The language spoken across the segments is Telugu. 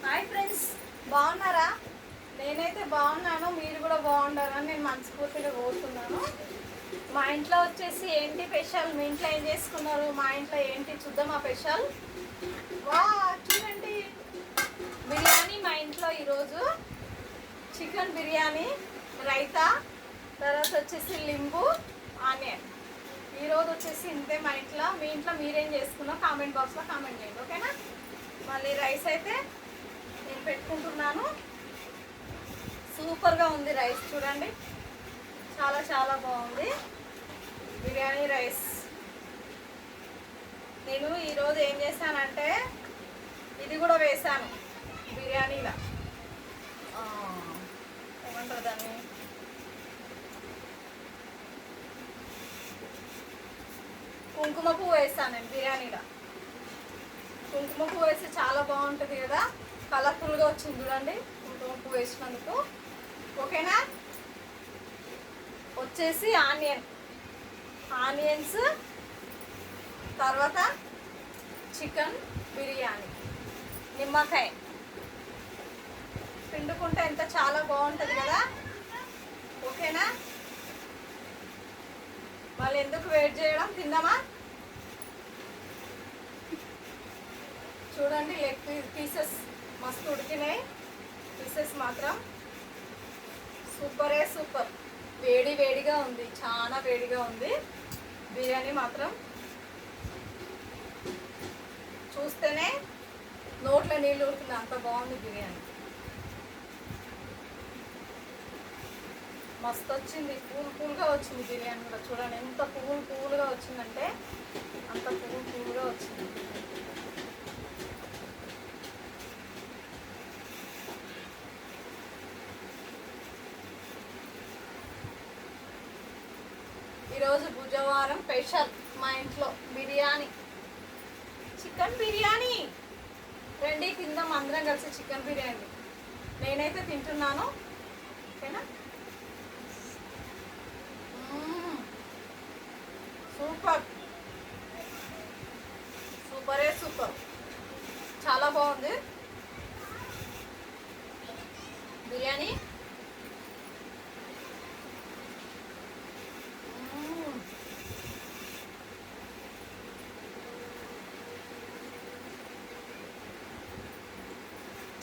హాయ్ ఫ్రెండ్స్, బాగున్నారా? నేనైతే బాగున్నాను, మీరు కూడా బాగుండాలని నేను మనస్ఫూర్తిగా కోరుతున్నాను. మా ఇంట్లో వచ్చేసి ఏంటి స్పెషల్, మీ ఇంట్లో ఏం చేసుకున్నారు, మా ఇంట్లో ఏంటి చూద్దాం. ఆ స్పెషల్ వా చూడండి, బిర్యానీ మా ఇంట్లో ఈరోజు చికెన్ బిర్యానీ, రైతా, తర్వాత వచ్చేసి లింబు, ఆనియన్. ఈరోజు వచ్చేసి ఇంతే మా ఇంట్లో. మీ ఇంట్లో మీరేం చేసుకున్నారో కామెంట్ బాక్స్లో కామెంట్ చేయండి, ఓకేనా? మళ్ళీ రైస్ అయితే నేను పెట్టుకుంటున్నాను. సూపర్గా ఉంది రైస్, చూడండి, చాలా చాలా బాగుంది బిర్యానీ రైస్. నేను ఈరోజు ఏం చేశానంటే ఇది కూడా వేశాను బిర్యానీలో, ఏమంటారు దాన్ని, కుంకుమ పువ్వు వేసాను నేను బిర్యానీలో. కుంకుమ పువ్వు వేస్తే చాలా బాగుంటుంది కదా, కలర్ఫుల్గా వచ్చింది చూడండి కుంకుమ పువ్వు వేసినందుకు, ఓకేనా? వచ్చేసి ఆనియన్స్, తర్వాత చికెన్ బిర్యానీ, నిమ్మకాయ పిండుకుంటే ఎంత చాలా బాగుంటుంది కదా, ఓకేనా? మళ్ళీ ఎందుకు వెయిట్ చేయడం, తిందామా? చూడండి లెగ్ పీసెస్ మస్తు ఉడికినాయి, పీసెస్ మాత్రం సూపరే సూపర్. వేడి వేడిగా ఉంది, చాలా వేడిగా ఉంది బిర్యానీ మాత్రం. చూస్తేనే నోట్లో నీళ్ళు ఊరుతుంది, అంత బాగుంది బిర్యానీ. మస్తు వచ్చింది, పూలుగా వచ్చింది బిర్యానీ కూడా. చూడండి ఎంత పూలుగా వచ్చిందంటే అంత పూలుగా వచ్చింది. ఈరోజు బుధవారం స్పెషల్ మా ఇంట్లో బిర్యానీ, చికెన్ బిర్యానీ. రండి తిందాం అందరం కలిసి చికెన్ బిర్యానీ. నేనైతే తింటున్నాను, ఓకేనా? సూపర్, సూపరే సూపర్, చాలా బాగుంది బిర్యానీ.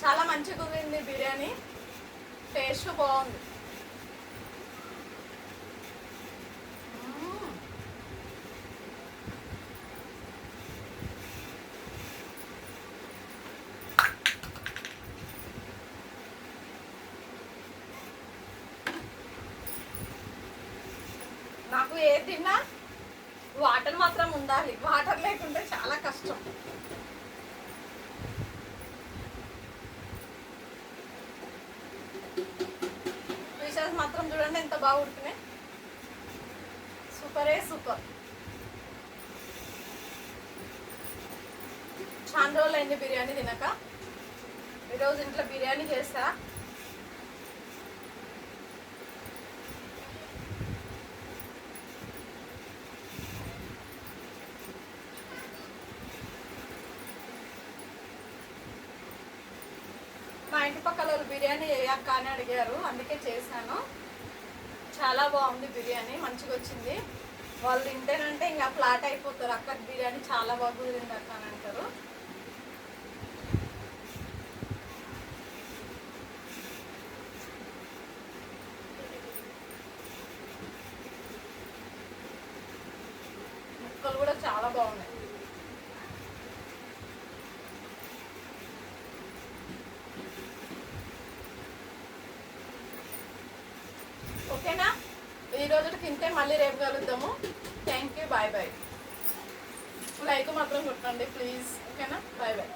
చాలా మంచిగా ఉంది బిర్యానీ, టేస్ట్ బాగుంది. నాకు ఏది తిన్నా వాటర్ మాత్రం ఉండాలి, వాటర్ లేకుంటే చాలా కష్టం. పీసెస్ మాత్రం చూడండి ఎంత బాగా ఉడికినాయి, సూపరే సూపర్. చాలా రోజులు అయింది బిర్యానీ తినక, ఈరోజు ఇంట్లో బిర్యానీ చేస్తా. మా ఇంటి పక్కల వాళ్ళు బిర్యానీ వేయక్క అని అడిగారు, అందుకే చేశాను. చాలా బాగుంది బిర్యానీ, మంచిగా వచ్చింది. వాళ్ళు తింటేనంటే ఇంకా ఫ్లాట్ అయిపోతారు, అక్క బిర్యానీ చాలా బాగా కుదిరింది అక్క అని అంటారు. ముక్కలు కూడా చాలా బాగున్నాయి. ఓకేనా? ఈ రోజుకి తింటే మళ్ళీ రేపు కలుద్దాము. Thank you, bye bye. Like మాత్రం కొట్టండి ప్లీజ్, ఓకేనా? Bye bye.